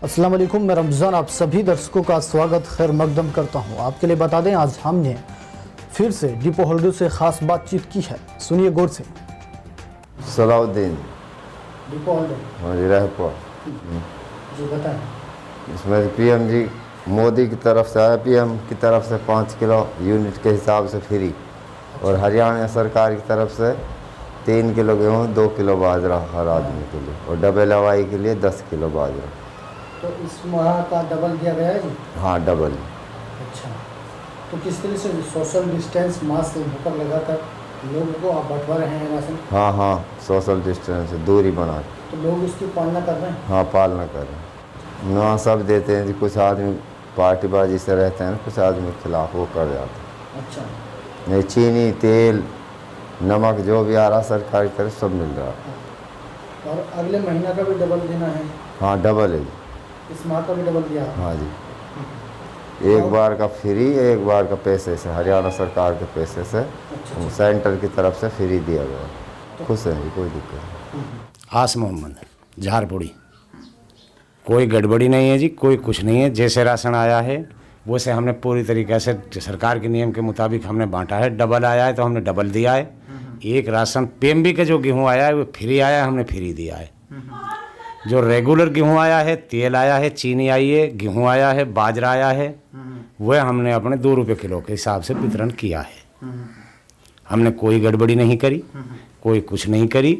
अस्सलाम वालेकुम, मैं रमज़ान आप सभी दर्शकों का स्वागत खैर मकदम करता हूं। आपके लिए बता दें, आज हमने फिर से डिपो होल्डर से ख़ास बातचीत की है। सुनिए गौर से। सलाउद्दीन डिपो होल्डर जी बताएं। इसमें पीएम जी मोदी की तरफ से आया, पीएम की तरफ से 5 किलो यूनिट के हिसाब से फ्री, और हरियाणा सरकार की तरफ से 3 किलो गेहूँ 2 किलो बाजरा हर आदमी के लिए, और डबल हवाई के लिए 10 किलो बाजरा। तो इस माह का डबल दिया गया है जी? हाँ, डबल। अच्छा, तो किस तरह से सोशल डिस्टेंस मास्क ऊपर लगाकर लोगों को आप बंटवा रहे हैं राशन? हाँ, सोशल डिस्टेंस दूरी बना के। तो लोग उसकी पालना कर रहे हैं? हाँ, पालना कर रहे हैं ना, सब देते हैं जी। कुछ आदमी पार्टीबाजी से रहते हैं, कुछ आदमी के खिलाफ वो कर जाते हैं। अच्छा, नहीं, चीनी, तेल, नमक जो भी आ रहा सरकार की तरफ सब मिल रहा है। और अगले महीना का भी डबल देना है? हाँ, डबल है जी। इस माह का भी डबल दिया है? हाँ जी, एक बार का फ्री, एक बार का पैसे से, हरियाणा सरकार के पैसे से। अच्छा। सेंटर की तरफ से फ्री दिया गया। खुश हैं जी, कोई दिक्कत नहीं। आस मोहम्मद, झारपुड़ी। कोई गड़बड़ी नहीं है जी, कोई कुछ नहीं है। जैसे राशन आया है वैसे हमने पूरी तरीके से सरकार के नियम के मुताबिक हमने बांटा है। डबल आया है तो हमने डबल दिया है। एक राशन पीएमबी का जो गेहूँ आया है वो फ्री आया है, हमने फ्री दिया है। जो रेगुलर गेहूँ आया है, तेल आया है, चीनी आई है, गेहूँ आया है, बाजरा आया है, वह हमने अपने 2 रुपये किलो के हिसाब से वितरण किया है। हमने कोई गड़बड़ी नहीं करी, कोई कुछ नहीं करी।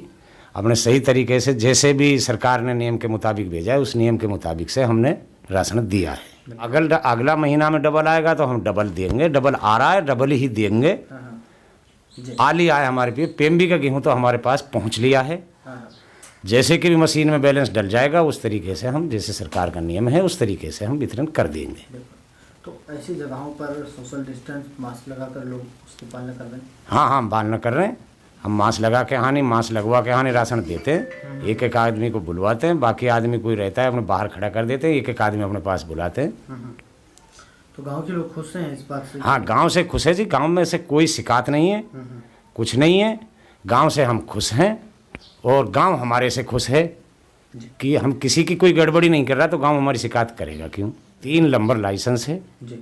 अपने सही तरीके से जैसे भी सरकार ने नियम के मुताबिक भेजा है उस नियम के मुताबिक से हमने राशन दिया है। अगला महीना में डबल आएगा तो हम डबल देंगे। डबल आ रहा है, डबल ही देंगे। आ लिया है हमारे पे पीएमबी का गेहूँ तो हमारे पास पहुँच लिया है। जैसे कि भी मशीन में बैलेंस डल जाएगा उस तरीके से हम, जैसे सरकार का नियम है उस तरीके से हम वितरण कर देंगे। तो ऐसी जगहों पर सोशल डिस्टेंस मास्क लगाकर लोग उसकी पालना कर रहे हैं? हाँ, हम पालना कर रहे हैं। हम मास्क लगा के हानि, मास्क लगवा के हानि राशन देते हैं। एक एक आदमी को बुलवाते हैं, बाकी आदमी कोई रहता है अपने बाहर खड़ा कर देते हैं, एक एक आदमी अपने पास बुलाते हैं। तो गांव के लोग खुश हैं इस बात से? हाँ, गांव से खुश है जी। गांव में से कोई शिकायत नहीं है, कुछ नहीं है। गांव से हम खुश हैं और गांव हमारे से खुश है कि हम किसी की कोई गड़बड़ी नहीं कर रहा, तो गांव हमारी शिकायत करेगा क्यों? 3 नंबर लाइसेंस है जी।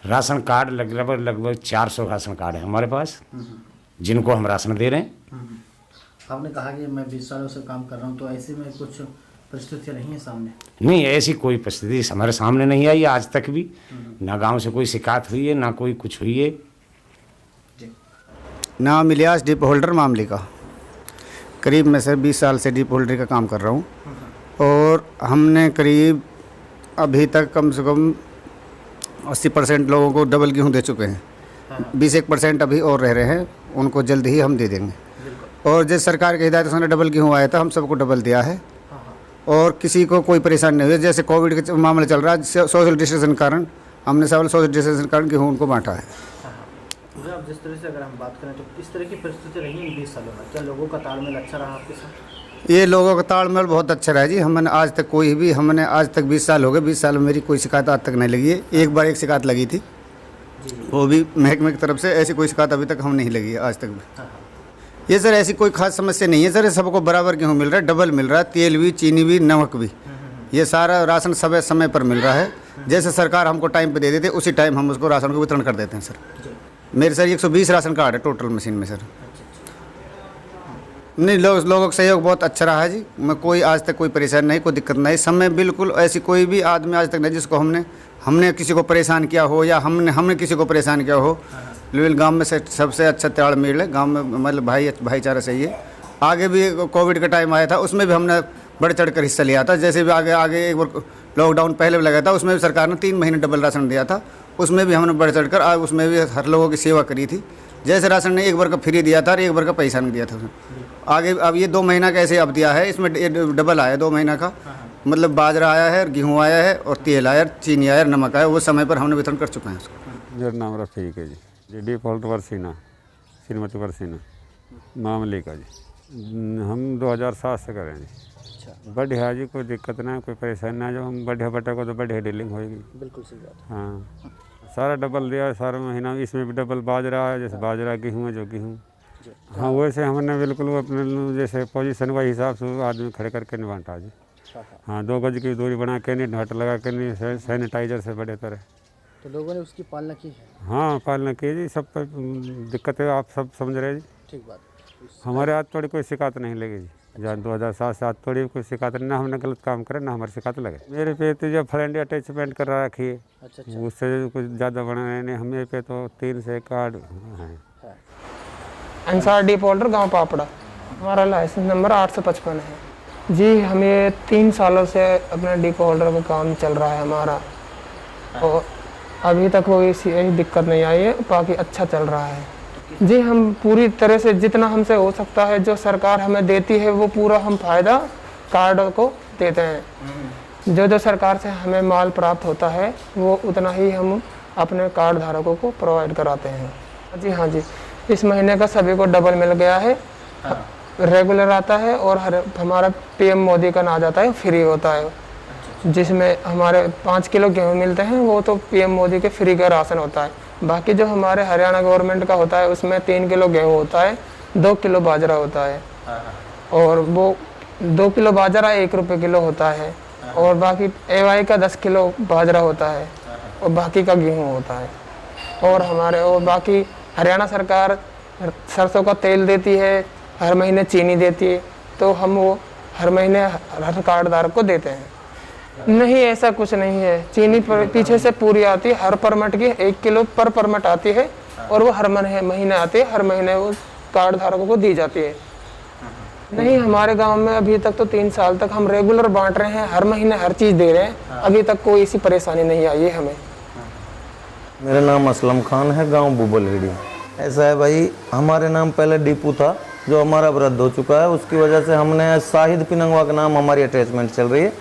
राशन कार्ड लगभग 400 राशन कार्ड है हमारे पास, जिनको हम राशन दे रहे हैं। आपने कहा कि मैं 20 सालों से काम कर रहा हूँ, तो ऐसे में कुछ परिस्थितियाँ नहीं है सामने? नहीं, ऐसी कोई परिस्थिति हमारे सामने नहीं आई आज तक भी। ना गांव से कोई शिकायत हुई है, ना कोई कुछ हुई है। नाम इलियास, डिपो होल्डर मामले का। करीब मैं सर 20 साल से डिपो होल्डर का काम कर रहा हूँ, और हमने करीब अभी तक कम से कम 80% लोगों को डबल गेहूँ दे चुके हैं। 20-1% अभी और रह रहे हैं, उनको जल्द ही हम दे देंगे। और जिस सरकार की हिदायत से डबल गेहूँ आया था, हम सबको डबल दिया है, और किसी को कोई परेशानी नहीं हुई। जैसे कोविड का मामला चल रहा है, सोशल डिस्टेंस कारण हमने सब सोशल डिस्टेंस कारण गेहूँ उनको बांटा है। अब जिस तरह से अगर हम बात करें तो किस तरह की परिस्थिति रही है 20 सालों में? क्या लोगों का तालमेल अच्छा रहा आपके साथ? ये लोगों का तालमेल बहुत अच्छा रहा जी। हमने आज तक हमने आज तक 20 साल हो गए, 20 साल में मेरी कोई शिकायत आज तक नहीं लगी है। एक बार एक शिकायत लगी थी, वो भी महकमे की तरफ से। ऐसी कोई शिकायत अभी तक हम नहीं लगी है आज तक भी। ये सर ऐसी कोई खास समस्या नहीं है सर। सबको बराबर गेहूँ मिल रहा है, डबल मिल रहा है, तेल भी, चीनी भी, नमक भी। ये सारा राशन समय पर मिल रहा है। जैसे सरकार हमको टाइम पे दे देते उसी टाइम हम उसको राशन को वितरण कर देते हैं सर। मेरे सर 120 राशन कार्ड है टोटल मशीन में सर। नहीं, लोगों का सहयोग बहुत अच्छा रहा है जी। मैं कोई आज तक कोई परेशानी नहीं, कोई दिक्कत नहीं। समय बिल्कुल ऐसी कोई भी आदमी आज तक नहीं जिसको हमने किसी को परेशान किया हो, या हमने किसी को परेशान किया हो। लेकिन गांव में सबसे अच्छा तालमेल है गांव में, मतलब भाईचारा सही है। आगे भी कोविड का टाइम आया था, उसमें भी हमने बढ़ चढ़ कर हिस्सा लिया था। जैसे भी आगे एक बार लॉकडाउन पहले भी लगा था, उसमें भी सरकार ने 3 महीने डबल राशन दिया था। उसमें भी हमने बढ़ चढ़ कर उसमें भी हर लोगों की सेवा करी थी। जैसे राशन ने एक बार का फ्री दिया था और एक बार का पैसा नहीं दिया था उसमें। आगे अब ये 2 महीना का ऐसे अब दिया है, इसमें डबल आया 2 महीना का। मतलब बाजरा आया है, गेहूँ आया है, और तेल आया, चीनी आया, नमक आया। वो समय पर हमने वितरण कर चुके हैं उसको। मेरा नाम रफ़ीक है जी। डिपो होल्डर वर्सीना, श्रीमती वर्सीना मामले का जी। हम 2007 से करें जी। बढ़िया जी, कोई दिक्कत ना, कोई परेशानी ना। जब हम बढ़िया बटा को तो बढ़िया डीलिंग होगी। बिल्कुल सही बात। हाँ, सारा डबल दिया है सारा महीना। इसमें भी डबल बाजरा है, जैसे बाजरा गेहूँ है जो गेहूँ। हाँ, वैसे हमने बिल्कुल अपने जैसे पोजीशन के हिसाब से आदमी खड़े करके नहीं बांटा जी। हाँ 2 गज की दूरी बना के नहीं, ढाट लगा के नहीं, सैनिटाइजर से बड़े तरह। तो लोगों ने उसकी पालना की है। हाँ पालना की जी, सब पर दिक्कत है, आप सब समझ रहे हैं जी। ठीक बात। हमारे हाथ थोड़ी कोई शिकायत नहीं लगी जी, जहाँ 2007 से हाथ थोड़ी कोई शिकायत नहीं, ना हमने गलत काम करे ना हमारी शिकायत लगे। मेरे पे तो जब फ्रेंड अटैचमेंट कर रखी है, अच्छा। उससे कुछ ज़्यादा बना नहीं, हमें पे तो 3 से कार्ड है। अंसार डिफॉल्टर गांव पापड़ा, हमारा लाइसेंस नंबर 855 है जी। हमें 3 सालों से अपने डिफॉल्टर का काम चल रहा है हमारा, और अभी तक कोई यही दिक्कत नहीं आई है, बाकी अच्छा चल रहा है जी। हम पूरी तरह से जितना हमसे हो सकता है, जो सरकार हमें देती है वो पूरा हम फायदा कार्ड को देते हैं। जो सरकार से हमें माल प्राप्त होता है वो उतना ही हम अपने कार्ड धारकों को प्रोवाइड कराते हैं जी। हाँ जी, इस महीने का सभी को डबल मिल गया है। रेगुलर आता है और हमारा पीएम मोदी का ना जाता है, फ्री होता है, जिसमें हमारे 5 किलो गेहूँ मिलते हैं, वो तो पीएम मोदी के फ्री का राशन होता है। बाकी जो हमारे हरियाणा गवर्नमेंट का होता है उसमें 3 किलो गेहूँ होता है, 2 किलो बाजरा होता है, और वो 2 किलो बाजरा 1 रुपये किलो होता है, और बाकी एवाई का 10 किलो बाजरा होता है, और बाकी का गेहूँ होता है। और हमारे और बाकी हरियाणा सरकार सरसों का तेल देती है, हर महीने चीनी देती है, तो हम वो हर महीने हर कार्ड धारक को देते हैं। नहीं, ऐसा कुछ नहीं है, चीनी पीछे से पूरी आती है, हर परमिट की 1 किलो पर परमिट आती है, और वो हर महीने आती है, हर महीने वो कार्ड धारकों को दी जाती है। नहीं, हमारे गांव में अभी तक तो 3 साल तक हम रेगुलर बांट रहे हैं, हर महीने हर चीज़ दे रहे हैं, अभी तक कोई ऐसी परेशानी नहीं आई है हमें। मेरा नाम असलम खान है, गांव बुबलहेड़ी। ऐसा है भाई, हमारे नाम पहले डिपू था जो हमारा रद्द हो चुका है, उसकी वजह से हमने शाहिद पिनंगवा का नाम हमारी अटैचमेंट चल रही है।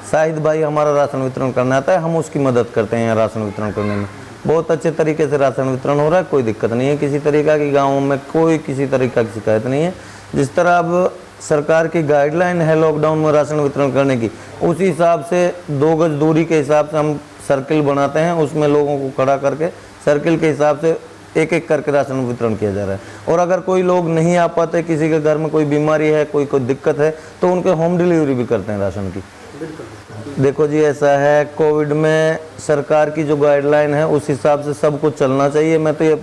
शाहिद भाई हमारा राशन वितरण करना आता है, हम उसकी मदद करते हैं राशन वितरण करने में। बहुत अच्छे तरीके से राशन वितरण हो रहा है, कोई दिक्कत नहीं है किसी तरीका की, गाँव में कोई किसी तरीका की शिकायत नहीं है। जिस तरह अब सरकार की गाइडलाइन है लॉकडाउन में राशन वितरण करने की, उसी हिसाब से 2 गज दूरी के हिसाब से हम सर्किल बनाते हैं, उसमें लोगों को खड़ा करके सर्किल के हिसाब से एक एक करके राशन वितरण किया जा रहा है। और अगर कोई लोग नहीं आ पाते, किसी के घर में कोई बीमारी है, कोई दिक्कत है, तो उनके होम डिलीवरी भी करते हैं राशन की। देखो जी, ऐसा है, कोविड में सरकार की जो गाइडलाइन है उस हिसाब से सबको चलना चाहिए। मैं तो ये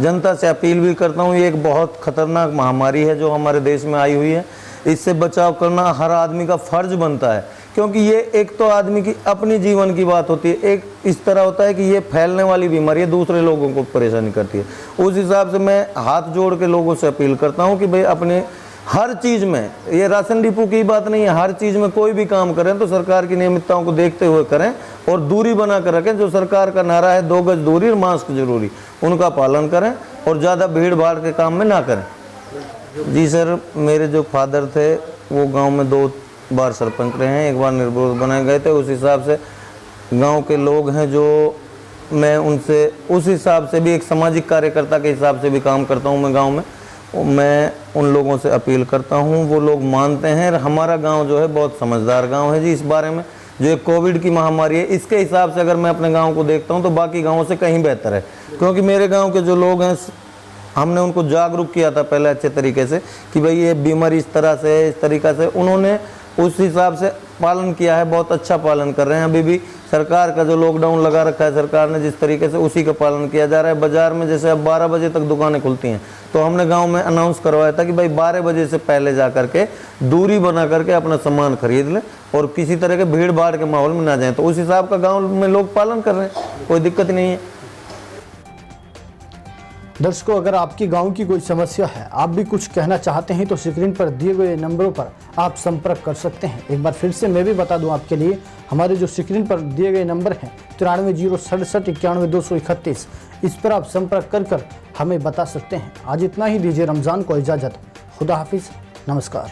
जनता से अपील भी करता हूँ, ये एक बहुत खतरनाक महामारी है जो हमारे देश में आई हुई है, इससे बचाव करना हर आदमी का फर्ज बनता है, क्योंकि ये एक तो आदमी की अपनी जीवन की बात होती है, एक इस तरह होता है कि ये फैलने वाली बीमारी है, दूसरे लोगों को परेशानी करती है। उस हिसाब से मैं हाथ जोड़ के लोगों से अपील करता हूँ कि भाई अपने हर चीज़ में, ये राशन डिपो की बात नहीं है, हर चीज़ में कोई भी काम करें तो सरकार की नियमितताओं को देखते हुए करें, और दूरी बना कर रखें। जो सरकार का नारा है 2 गज दूरी और मास्क जरूरी, उनका पालन करें, और ज़्यादा भीड़ भाड़ के काम में ना करें। जी सर, मेरे जो फादर थे वो गांव में 2 बार सरपंच रहे हैं, 1 बार निर्विरोध बनाए गए थे। उस हिसाब से गांव के लोग हैं जो मैं उनसे उस हिसाब से भी एक सामाजिक कार्यकर्ता के हिसाब से भी काम करता हूं मैं गांव में। मैं उन लोगों से अपील करता हूं, वो लोग मानते हैं। हमारा गांव जो है बहुत समझदार गांव है जी इस बारे में। जो ये कोविड की महामारी है, इसके हिसाब से अगर मैं अपने गाँव को देखता हूँ तो बाकी गाँवों से कहीं बेहतर है, क्योंकि मेरे गाँव के जो लोग हैं हमने उनको जागरूक किया था पहले अच्छे तरीके से कि भाई ये बीमारी इस तरह से है, इस तरीक़ा से उन्होंने उस हिसाब से पालन किया है, बहुत अच्छा पालन कर रहे हैं। अभी भी सरकार का जो लॉकडाउन लगा रखा है सरकार ने, जिस तरीके से उसी का पालन किया जा रहा है। बाज़ार में जैसे अब 12 बजे तक दुकानें खुलती हैं, तो हमने गांव में अनाउंस करवाया था कि भाई 12 बजे से पहले जा करके दूरी बना करके अपना सामान खरीद लें और किसी तरह के भीड़ भाड़ के माहौल में ना जाएँ। तो उस हिसाब का गाँव में लोग पालन कर रहे हैं, कोई दिक्कत नहीं है। दर्शकों, अगर आपकी गांव की कोई समस्या है, आप भी कुछ कहना चाहते हैं, तो स्क्रीन पर दिए गए नंबरों पर आप संपर्क कर सकते हैं। एक बार फिर से मैं भी बता दूं आपके लिए, हमारे जो स्क्रीन पर दिए गए नंबर हैं 93 067 91 231, इस पर आप संपर्क कर हमें बता सकते हैं। आज इतना ही, दीजिए रमज़ान को इजाज़त। खुदा हाफिज़, नमस्कार।